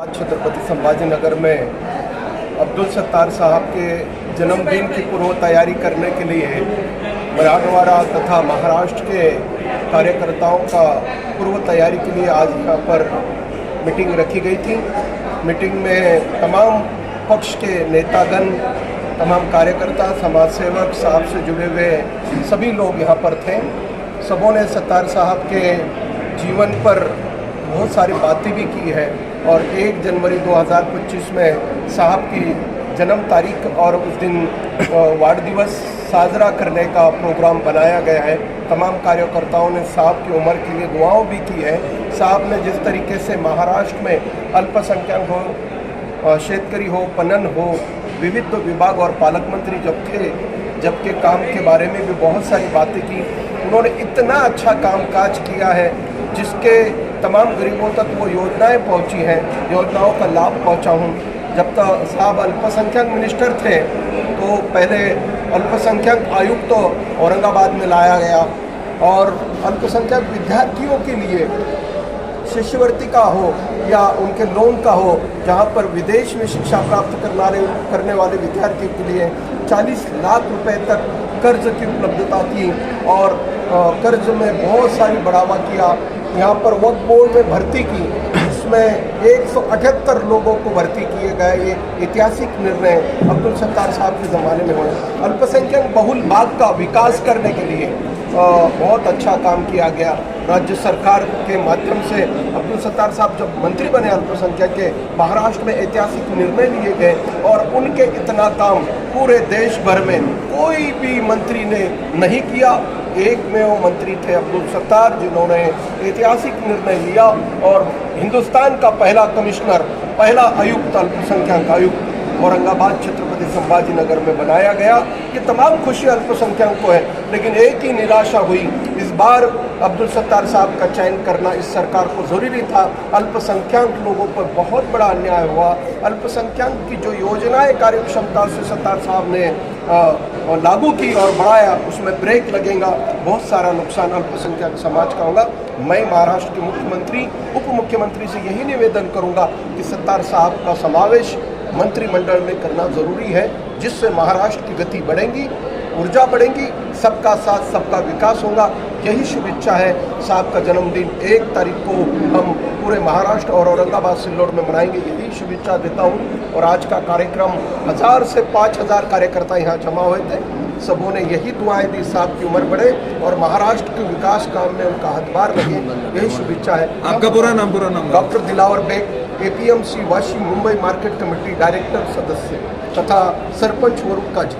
आज छत्रपति संभाजीनगर में अब्दुल सत्तार साहब के जन्मदिन की पूर्व तैयारी करने के लिए मराठवाड़ा तथा महाराष्ट्र के कार्यकर्ताओं का पूर्व तैयारी के लिए आज यहाँ पर मीटिंग रखी गई थी। मीटिंग में तमाम पक्ष के नेतागण, तमाम कार्यकर्ता, समाज सेवक, साहब से जुड़े हुए सभी लोग यहाँ पर थे। सबों ने सत्तार साहब के जीवन पर बहुत सारी बातें भी की है और 1 जनवरी 2025 में साहब की जन्म तारीख और उस दिन वार्ड दिवस साजरा करने का प्रोग्राम बनाया गया है। तमाम कार्यकर्ताओं ने साहब की उम्र के लिए दुआओं भी की है। साहब ने जिस तरीके से महाराष्ट्र में अल्पसंख्यक हो, शेतकरी हो, पणन हो, विविध विभाग और पालक मंत्री जबकि काम के बारे में भी बहुत सारी बातें की। उन्होंने इतना अच्छा कामकाज किया है जिसके तमाम गरीबों तक वो योजनाएं पहुंची हैं, योजनाओं का लाभ पहुंचा हूं। जब तक साहब अल्पसंख्यक मिनिस्टर थे तो पहले अल्पसंख्यक आयुक्त तो औरंगाबाद में लाया गया और अल्पसंख्यक विद्यार्थियों के लिए शिष्यवृत्ति का हो या उनके लोन का हो, जहां पर विदेश में शिक्षा प्राप्त करने वाले विद्यार्थियों के लिए 40 लाख रुपए तक कर्ज की उपलब्धता थी और कर्ज में बहुत सारी बढ़ावा किया। यहाँ पर वक्फ बोर्ड में भर्ती की, इसमें 178 लोगों को भर्ती किए गए। ये ऐतिहासिक निर्णय अब्दुल सत्तार साहब के ज़माने में हुए। अल्पसंख्यक बहुल भाग का विकास करने के लिए बहुत अच्छा काम किया गया। राज्य सरकार के माध्यम से अब्दुल सत्तार साहब जब मंत्री बने अल्पसंख्यक के, महाराष्ट्र में ऐतिहासिक निर्णय लिए गए और उनके इतना काम पूरे देश भर में कोई भी मंत्री ने नहीं किया। एक में वो मंत्री थे अब्दुल सत्तार, जिन्होंने ऐतिहासिक निर्णय लिया और हिंदुस्तान का पहला कमिश्नर, पहला आयुक्त, अल्पसंख्यक आयुक्त औरंगाबाद छत्रपति संभाजीनगर में बनाया गया। ये तमाम खुशी अल्पसंख्यक को है, लेकिन एक ही निराशा हुई। इस बार अब्दुल सत्तार साहब का चयन करना इस सरकार को ज़रूरी था। अल्पसंख्यक लोगों पर बहुत बड़ा अन्याय हुआ। अल्पसंख्यक की जो योजनाएं कार्यक्षमता से सत्तार साहब ने लागू की और बढ़ाया, उसमें ब्रेक लगेगा। बहुत सारा नुकसान अल्पसंख्यक समाज का होगा। मैं महाराष्ट्र के मुख्यमंत्री, उप मुख्यमंत्री से यही निवेदन करूंगा कि सत्तार साहब का समावेश मंत्रिमंडल में करना ज़रूरी है, जिससे महाराष्ट्र की गति बढ़ेगी, ऊर्जा बढ़ेगी, सबका साथ सबका विकास होगा। यही शुभेच्छा है। साहब का जन्मदिन 1 तारीख को हम पूरे महाराष्ट्र और औरंगाबाद सिल्लोड में मनाएंगे, यही शुभेच्छा देता हूँ। और आज का कार्यक्रम 1000 से 5000 कार्यकर्ता यहाँ जमा हुए थे। सबों ने यही दुआएं दी, साहब की उम्र बढ़े और महाराष्ट्र के विकास काम में उनका हाथभार लगे, यही शुभेच्छा है। आपका पूरा नाम? Doctor Dilawar Beg, APMC Vashi Mumbai market committee director सदस्य तथा सरपंच वरुका जी।